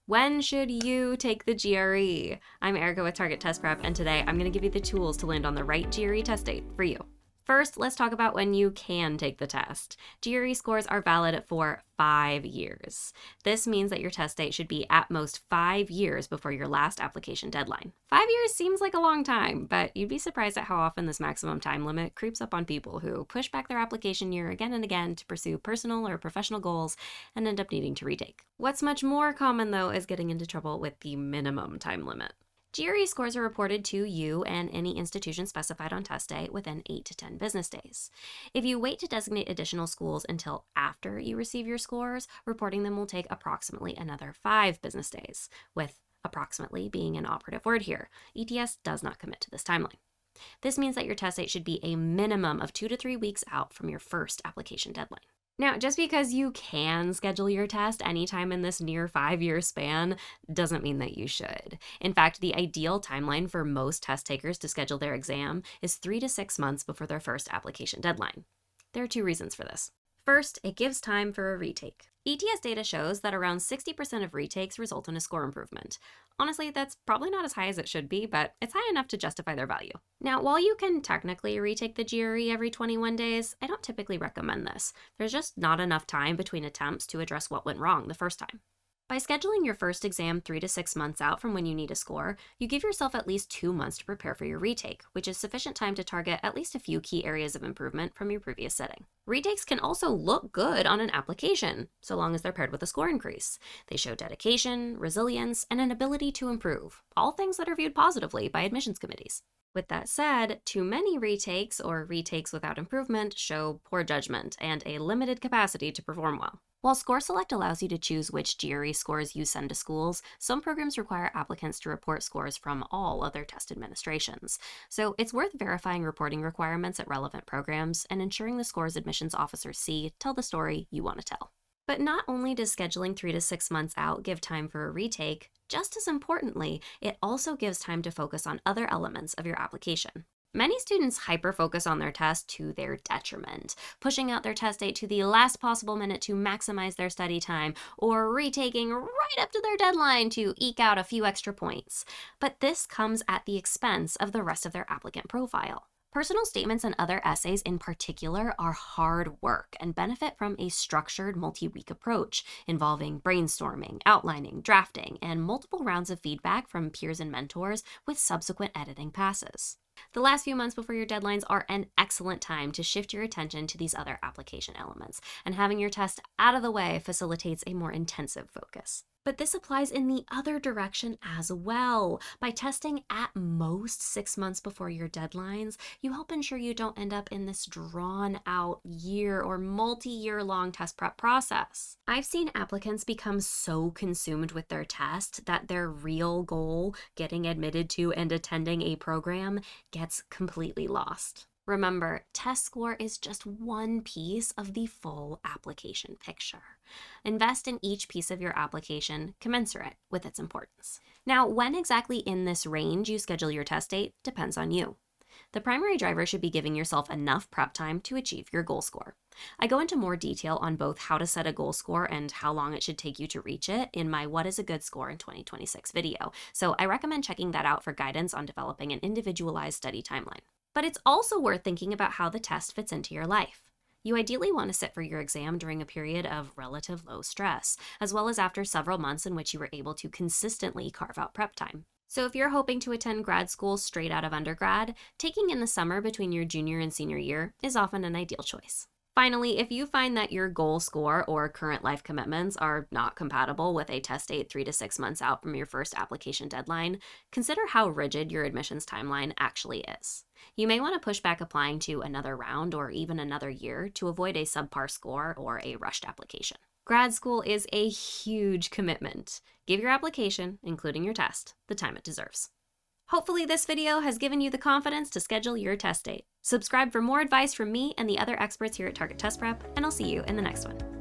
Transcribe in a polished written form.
When should you take the GRE? I'm Erika with Target Test Prep, and today I'm going to give you the tools to land on the right GRE test date for you. First, let's talk about when you can take the test. GRE scores are valid for 5 years. This means that your test date should be at most 5 years before your last application deadline. 5 years seems like a long time, but you'd be surprised at how often this maximum time limit creeps up on people who push back their application year again and again to pursue personal or professional goals and end up needing to retake. What's much more common, though, is getting into trouble with the minimum time limit. GRE scores are reported to you and any institution specified on test day within 8 to 10 business days. If you wait to designate additional schools until after you receive your scores, reporting them will take approximately another 5 business days, with approximately being an operative word here. ETS does not commit to this timeline. This means that your test date should be a minimum of 2 to 3 weeks out from your first application deadline. Now, just because you can schedule your test anytime in this near 5-year span doesn't mean that you should. In fact, the ideal timeline for most test takers to schedule their exam is 3 to 6 months before their first application deadline. There are 2 reasons for this. First, it gives time for a retake. ETS data shows that around 60% of retakes result in a score improvement. Honestly, that's probably not as high as it should be, but it's high enough to justify their value. Now, while you can technically retake the GRE every 21 days, I don't typically recommend this. There's just not enough time between attempts to address what went wrong the first time. By scheduling your first exam 3 to 6 months out from when you need a score, you give yourself at least 2 months to prepare for your retake, which is sufficient time to target at least a few key areas of improvement from your previous setting. Retakes can also look good on an application, so long as they're paired with a score increase. They show dedication, resilience, and an ability to improve, all things that are viewed positively by admissions committees. With that said, too many retakes or retakes without improvement show poor judgment and a limited capacity to perform well. While Score Select allows you to choose which GRE scores you send to schools, some programs require applicants to report scores from all other test administrations. So it's worth verifying reporting requirements at relevant programs and ensuring the scores admissions officers see tell the story you want to tell. But not only does scheduling 3 to 6 months out give time for a retake, just as importantly, it also gives time to focus on other elements of your application. Many students hyper-focus on their test to their detriment, pushing out their test date to the last possible minute to maximize their study time, or retaking right up to their deadline to eke out a few extra points. But this comes at the expense of the rest of their applicant profile. Personal statements and other essays in particular are hard work and benefit from a structured multi-week approach involving brainstorming, outlining, drafting, and multiple rounds of feedback from peers and mentors with subsequent editing passes. The last few months before your deadlines are an excellent time to shift your attention to these other application elements, and having your test out of the way facilitates a more intensive focus. But this applies in the other direction as well. By testing at most 6 months before your deadlines, you help ensure you don't end up in this drawn-out year or multi-year long test prep process. I've seen applicants become so consumed with their test that their real goal, getting admitted to and attending a program, gets completely lost. Remember, test score is just one piece of the full application picture. Invest in each piece of your application commensurate with its importance. Now, when exactly in this range you schedule your test date depends on you. The primary driver should be giving yourself enough prep time to achieve your goal score. I go into more detail on both how to set a goal score and how long it should take you to reach it in my What is a Good Score in 2026 video, so I recommend checking that out for guidance on developing an individualized study timeline. But it's also worth thinking about how the test fits into your life. You ideally want to sit for your exam during a period of relative low stress, as well as after several months in which you were able to consistently carve out prep time. So if you're hoping to attend grad school straight out of undergrad, taking in the summer between your junior and senior year is often an ideal choice. Finally, if you find that your goal score or current life commitments are not compatible with a test date 3 to 6 months out from your first application deadline, consider how rigid your admissions timeline actually is. You may want to push back applying to another round or even another year to avoid a subpar score or a rushed application. Grad school is a huge commitment. Give your application, including your test, the time it deserves. Hopefully this video has given you the confidence to schedule your test date. Subscribe for more advice from me and the other experts here at Target Test Prep, and I'll see you in the next one.